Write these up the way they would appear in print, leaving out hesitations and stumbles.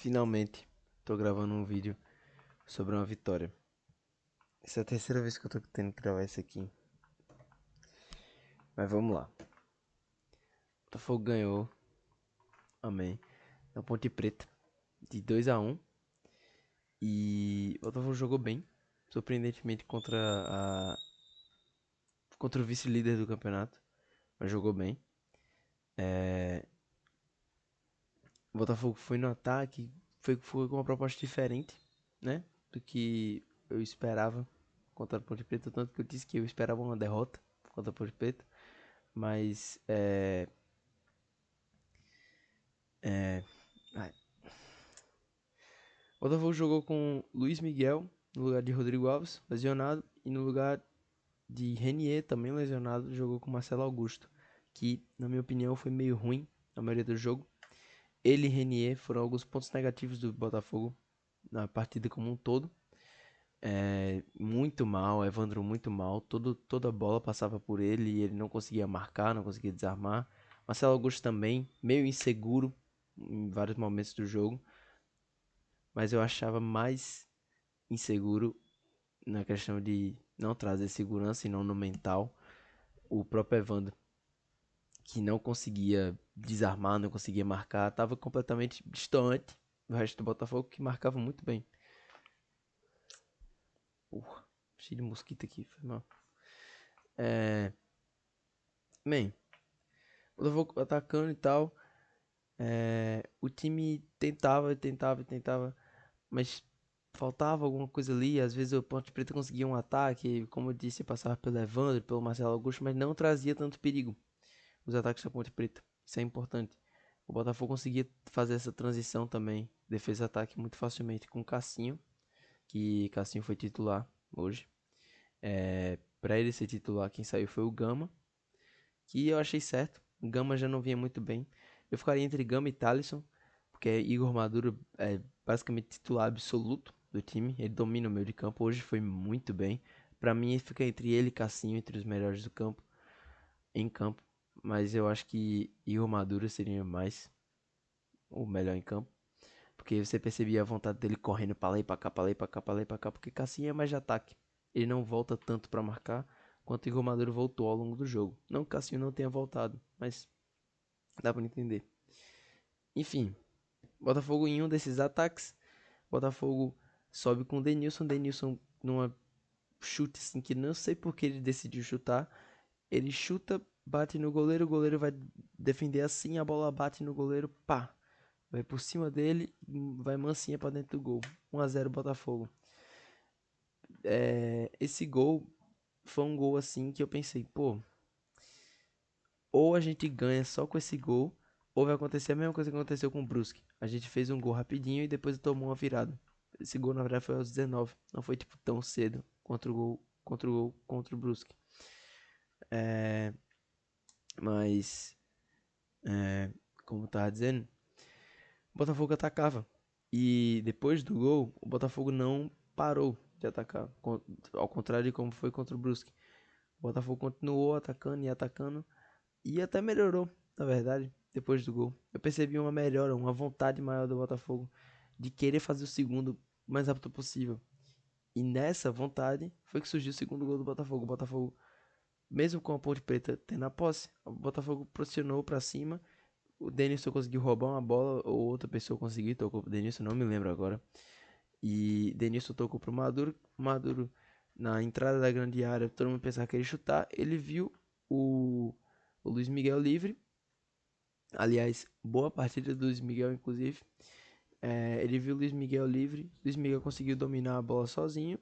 Finalmente, tô gravando um vídeo sobre uma vitória. Essa é a terceira vez que eu tô tendo que gravar isso aqui. Mas vamos lá. O Botafogo ganhou, amém, na Ponte Preta, de 2-1. E o Botafogo jogou bem, surpreendentemente contra o vice-líder do campeonato. Mas jogou bem. O Botafogo foi no ataque, foi com uma proposta diferente, né? Do que eu esperava contra a Ponte Preta. Tanto que eu disse que eu esperava uma derrota contra a Ponte Preta. Mas ai. O Botafogo jogou com Luiz Miguel no lugar de Rodrigo Alves, lesionado, e no lugar de Renier, também lesionado, jogou com Marcelo Augusto, que na minha opinião foi meio ruim na maioria do jogo. Ele e Renier foram alguns pontos negativos do Botafogo na partida como um todo. Muito mal, Evandro muito mal, toda a bola passava por ele e ele não conseguia marcar, não conseguia desarmar. Marcelo Augusto também, meio inseguro em vários momentos do jogo, mas eu achava mais inseguro na questão de não trazer segurança e não no mental. O próprio Evandro, que não conseguia desarmar, não conseguia marcar, estava completamente distante do resto do Botafogo, que marcava muito bem. Porra, cheio de mosquito aqui, foi mal. Bem, o Botafogo atacando e tal. O time tentava, mas faltava alguma coisa ali. Às vezes o Ponte Preta conseguia um ataque, como eu disse, passava pelo Evandro, pelo Marcelo Augusto, mas não trazia tanto perigo os ataques da Ponte Preta. Isso é importante. O Botafogo conseguia fazer essa transição também, defesa-ataque, muito facilmente com o Cassinho, que Cassinho foi titular hoje. Para ele ser titular, quem saiu foi o Gama, que eu achei certo. O Gama já não vinha muito bem. Eu ficaria entre Gama e Thalisson, porque Igor Maduro é basicamente titular absoluto do time. Ele domina o meio de campo. Hoje foi muito bem. Para mim, fica entre ele e Cassinho, entre os melhores do campo, em campo. Mas eu acho que Igor Maduro seria mais o melhor em campo. Porque você percebia a vontade dele correndo pra lá e pra cá, pra lá e pra cá, pra lá e pra cá. Porque Cassinho é mais de ataque. Ele não volta tanto pra marcar quanto Igor Maduro voltou ao longo do jogo. Não que Cassinho não tenha voltado, mas dá pra entender. Enfim, Botafogo em um desses ataques. Botafogo sobe com o Denilson. Denilson numa chute assim que não sei por que ele decidiu chutar. Ele chuta, bate no goleiro, o goleiro vai defender assim, a bola bate no goleiro, pá. Vai por cima dele, vai mansinha pra dentro do gol. 1-0 Botafogo. Esse gol foi um gol assim que eu pensei, pô, ou a gente ganha só com esse gol, ou vai acontecer a mesma coisa que aconteceu com o Brusque. A gente fez um gol rapidinho e depois tomou uma virada. Esse gol na verdade foi aos 19, não foi tipo tão cedo contra o Brusque. Mas, como eu tava dizendo, o Botafogo atacava. E depois do gol, o Botafogo não parou de atacar, ao contrário de como foi contra o Brusque. O Botafogo continuou atacando e atacando e até melhorou, na verdade, depois do gol. Eu percebi uma melhora, uma vontade maior do Botafogo de querer fazer o segundo o mais rápido possível. E nessa vontade foi que surgiu o segundo gol do Botafogo. O Botafogo, mesmo com a Ponte Preta tendo a posse, o Botafogo pressionou pra cima. O Denilson conseguiu roubar uma bola, ou outra pessoa conseguiu, tocou pro Denilson, não me lembro agora. E Denilson tocou pro Maduro. Maduro, na entrada da grande área, todo mundo pensava que ele ia chutar. Ele viu o Luiz Miguel livre. Aliás, boa partida do Luiz Miguel, inclusive. Ele viu o Luiz Miguel livre. Luiz Miguel conseguiu dominar a bola sozinho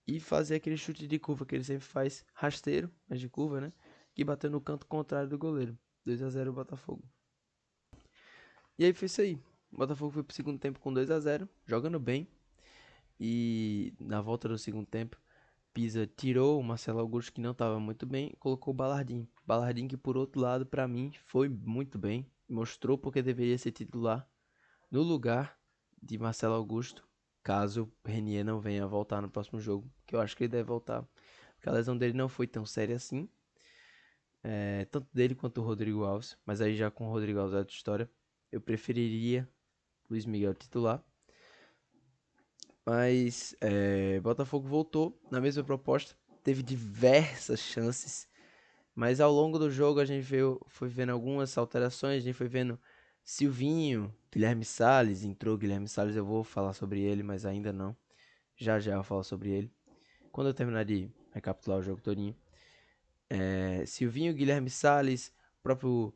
e fazer aquele chute de curva que ele sempre faz, rasteiro, mas de curva, né? Que bateu no canto contrário do goleiro. 2-0 Botafogo. E aí foi isso aí. O Botafogo foi pro segundo tempo com 2-0, jogando bem. E na volta do segundo tempo, Pisa tirou o Marcelo Augusto, que não estava muito bem, e colocou o Balardim. Balardim, que por outro lado, para mim, foi muito bem. Mostrou porque deveria ser titular no lugar de Marcelo Augusto, caso Renier não venha voltar no próximo jogo, que eu acho que ele deve voltar. Porque a lesão dele não foi tão séria assim, tanto dele quanto o Rodrigo Alves, mas aí já com o Rodrigo Alves é outra história. Eu preferiria Luiz Miguel titular. Mas Botafogo voltou na mesma proposta, teve diversas chances, mas ao longo do jogo a gente foi vendo algumas alterações, a gente foi vendo Silvinho, Guilherme Salles, entrou Guilherme Salles, eu vou falar sobre ele, mas ainda não. Já já eu falo sobre ele. Quando eu terminar de recapitular o jogo todinho. Silvinho, Guilherme Salles, próprio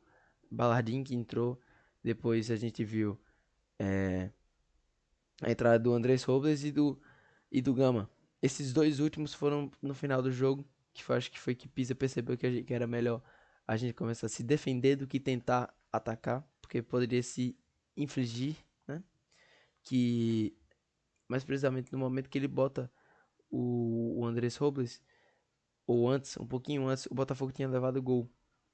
Balardim que entrou. Depois a gente viu a entrada do Andrés Robles e do Gama. Esses dois últimos foram no final do jogo, acho que foi que Pisa percebeu que era melhor a gente começar a se defender do que tentar atacar, porque poderia se infligir, né? Que mais precisamente no momento que ele bota o Andrés Robles, ou antes, um pouquinho antes, o Botafogo tinha levado o gol.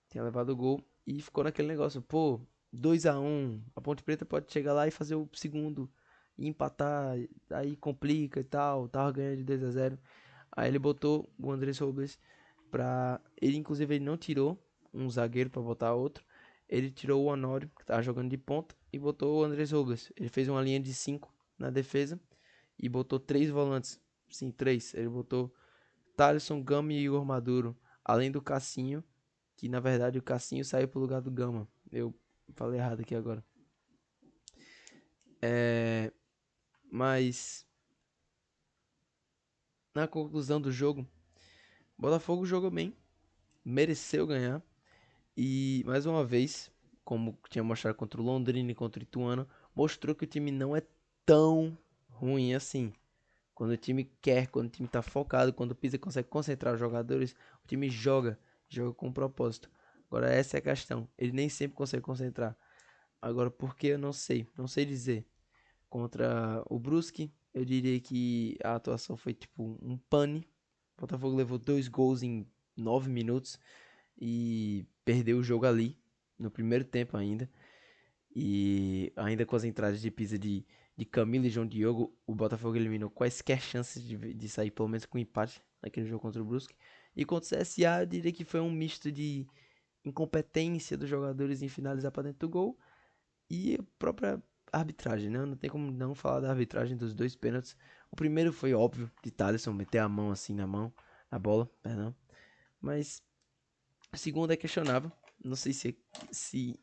Tinha levado o gol e ficou naquele negócio, pô, 2-1, a Ponte Preta pode chegar lá e fazer o segundo e empatar, aí complica e tal, tava ganhando de 2-0. Aí ele botou o Andrés Robles ele inclusive ele não tirou um zagueiro pra botar outro. Ele tirou o Honório, que tava jogando de ponta, e botou o Andrés Robles. Ele fez uma linha de 5 na defesa e botou três volantes. Sim, três. Ele botou Thalisson, Gama e Igor Maduro, além do Cassinho, que na verdade o Cassinho saiu pro lugar do Gama. Eu falei errado aqui agora. Mas na conclusão do jogo, Botafogo jogou bem, mereceu ganhar e mais uma vez, como tinha mostrado contra o Londrina e contra o Ituano, mostrou que o time não é tão ruim assim. Quando o time quer, quando o time tá focado, quando o Pisa consegue concentrar os jogadores, o time joga com propósito. Agora essa é a questão, ele nem sempre consegue concentrar. Agora por que eu não sei dizer. Contra o Brusque, eu diria que a atuação foi tipo um pane. O Botafogo levou 2 gols em 9 minutos e perdeu o jogo ali, no primeiro tempo ainda. E ainda com as entradas de Pisa de Camilo e João Diogo, o Botafogo eliminou quaisquer chances de sair pelo menos com empate naquele jogo contra o Brusque. E contra o CSA, eu diria que foi um misto de incompetência dos jogadores em finalizar para dentro do gol e a própria arbitragem, né? Não tem como não falar da arbitragem dos dois pênaltis. O primeiro foi óbvio, de Thalisson meter a mão assim na bola, perdão. Mas o segundo é questionável. Não sei se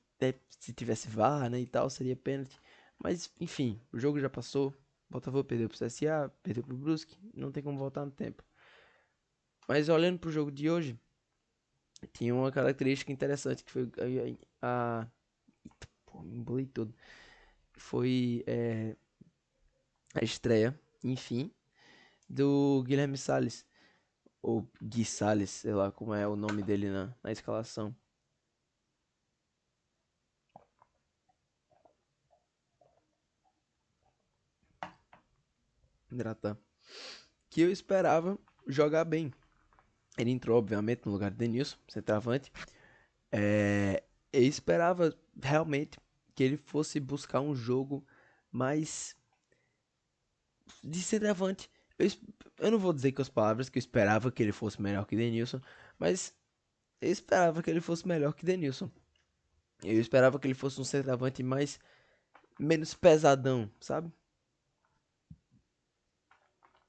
tivesse VAR, né, e tal, seria pênalti. Mas, enfim, o jogo já passou. Botafogo perdeu pro CSA, perdeu pro Brusque. Não tem como voltar no tempo. Mas olhando pro jogo de hoje, tinha uma característica interessante que foi Pô, me embolei todo. Foi a estreia, enfim, do Guilherme Salles, ou Gui Salles, sei lá como é o nome dele na escalação. Hidratar. Que eu esperava jogar bem. Ele entrou, obviamente, no lugar de Denilson, centroavante. Eu esperava realmente que ele fosse buscar um jogo mais de centroavante. Eu não vou dizer com as palavras que eu esperava que ele fosse melhor que Denilson, mas eu esperava que ele fosse melhor que Denilson. Eu esperava que ele fosse um centroavante mais menos pesadão, sabe?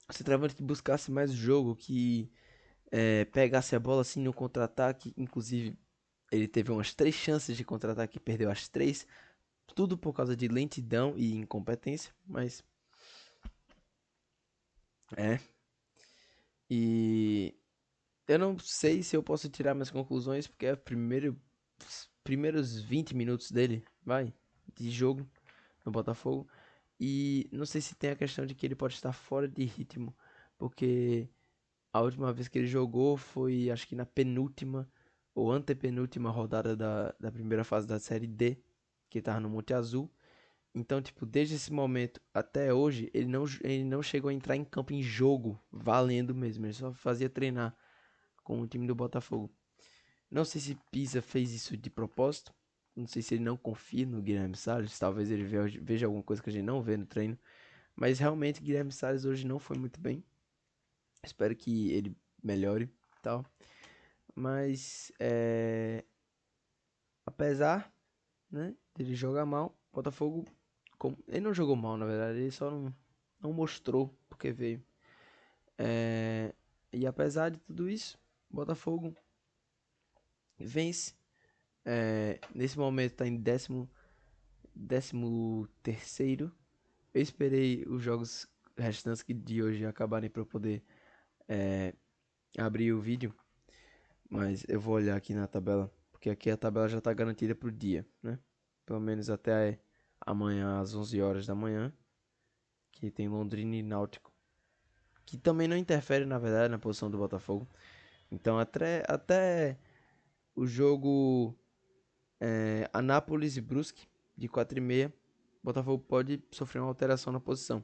Um centroavante que buscasse mais jogo, que pegasse a bola assim no contra-ataque. Inclusive, ele teve umas 3 chances de contra-ataque e perdeu as 3. Tudo por causa de lentidão e incompetência, mas é. E eu não sei se eu posso tirar minhas conclusões, porque é o primeiros 20 minutos dele, vai, de jogo no Botafogo. E não sei se tem a questão de que ele pode estar fora de ritmo, porque a última vez que ele jogou foi, acho que na penúltima ou antepenúltima rodada da primeira fase da Série D, que tava no Monte Azul. Então, tipo, desde esse momento até hoje, ele não chegou a entrar em campo em jogo, valendo mesmo. Ele só fazia treinar com o time do Botafogo. Não sei se Pisa fez isso de propósito. Não sei se ele não confia no Guilherme Salles. Talvez ele veja alguma coisa que a gente não vê no treino. Mas realmente, Guilherme Salles hoje não foi muito bem. Espero que ele melhore e tal. Mas, apesar, né, dele jogar mal, Botafogo Ele não jogou mal, na verdade, ele só não mostrou porque veio. É, e apesar de tudo isso, o Botafogo vence. Nesse momento tá em décimo terceiro. Eu esperei os jogos restantes de hoje acabarem para eu poder é, abrir o vídeo, mas eu vou olhar aqui na tabela, porque aqui a tabela já tá garantida pro dia, né? Pelo menos até amanhã às 11 horas da manhã, que tem Londrina e Náutico, que também não interfere na verdade na posição do Botafogo. Então até o jogo Anápolis e Brusque de 4h30, Botafogo pode sofrer uma alteração na posição.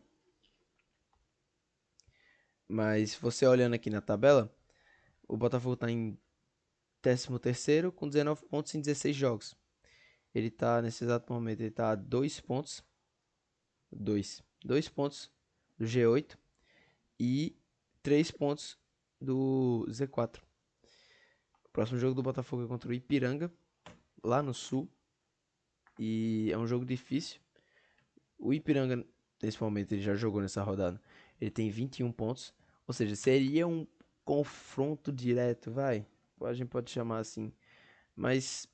Mas você olhando aqui na tabela, o Botafogo está em 13º com 19 pontos em 16 jogos. Ele está nesse exato momento, ele tá a 2 pontos, 2 pontos do G8 e 3 pontos do Z4. O próximo jogo do Botafogo é contra o Ipiranga, lá no Sul. E é um jogo difícil. O Ipiranga, nesse momento, ele já jogou nessa rodada. Ele tem 21 pontos. Ou seja, seria um confronto direto, vai. A gente pode chamar assim. Mas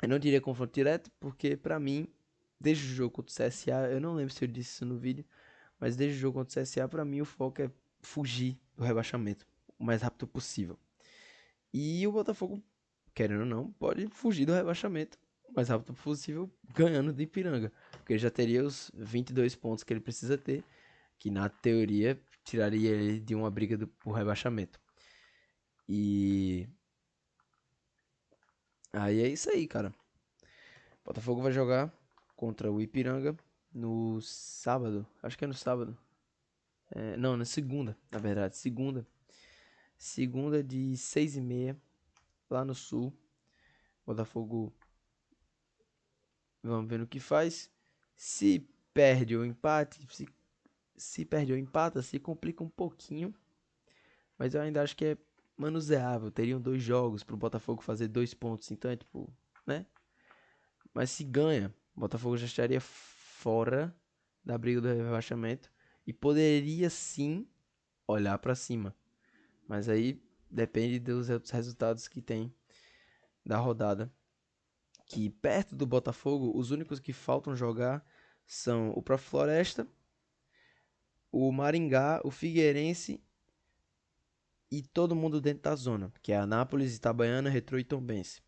eu não diria confronto direto, porque pra mim, desde o jogo contra o CSA, eu não lembro se eu disse isso no vídeo, mas desde o jogo contra o CSA, pra mim o foco é fugir do rebaixamento o mais rápido possível. E o Botafogo, querendo ou não, pode fugir do rebaixamento o mais rápido possível, ganhando de Ipiranga. Porque ele já teria os 22 pontos que ele precisa ter, que na teoria tiraria ele de uma briga por rebaixamento. E aí é isso aí, cara. O Botafogo vai jogar contra o Ipiranga no sábado. Acho que é no sábado. Não, na segunda, na verdade. Segunda. Segunda de 6h30, lá no sul. Botafogo, vamos ver no que faz. Se perde ou empate, se perde ou empata, se complica um pouquinho. Mas eu ainda acho que é manuseável. Teriam 2 jogos pro Botafogo fazer 2 pontos. Então é tipo, né? Mas se ganha, o Botafogo já estaria fora da briga do rebaixamento e poderia sim olhar pra cima. Mas aí depende dos outros resultados que tem da rodada. Que perto do Botafogo, os únicos que faltam jogar são o próprio Floresta, o Maringá, o Figueirense e todo mundo dentro da zona, que é Anápolis, Itabaiana, Retrô e Tombense.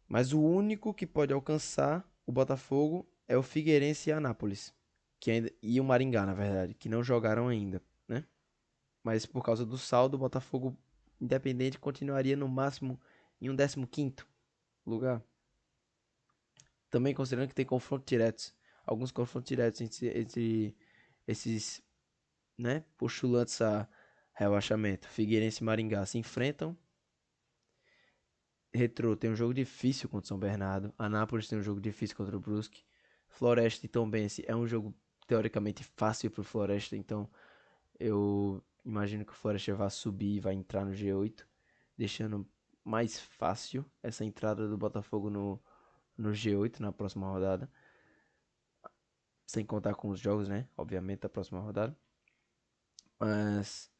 Mas o único que pode alcançar o Botafogo é o Figueirense e Anápolis, e o Maringá, na verdade, que não jogaram ainda, né? Mas por causa do saldo, o Botafogo Independente continuaria no máximo em um 15º lugar. Também considerando que tem confrontos diretos, alguns confrontos diretos entre esses, né, postulantes a rebaixamento. Figueirense e Maringá se enfrentam. Retrô tem um jogo difícil contra o São Bernardo. Anápolis tem um jogo difícil contra o Brusque. Floresta e Tombense é um jogo teoricamente fácil para o Floresta, então eu imagino que o Floresta vai subir e vai entrar no G8, deixando mais fácil essa entrada do Botafogo no G8 na próxima rodada. Sem contar com os jogos, né? Obviamente, da próxima rodada. Mas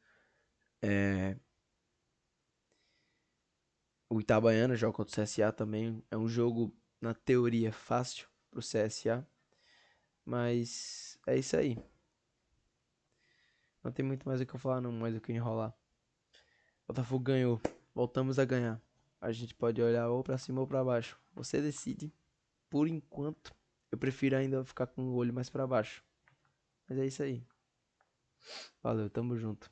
o Itabaiana joga contra o CSA também. É um jogo, na teoria, fácil pro CSA. Mas é isso aí. Não tem muito mais o que eu falar, não, mais o que enrolar. Botafogo ganhou. Voltamos a ganhar. A gente pode olhar ou pra cima ou pra baixo. Você decide. Por enquanto, eu prefiro ainda ficar com o olho mais pra baixo. Mas é isso aí. Valeu, tamo junto.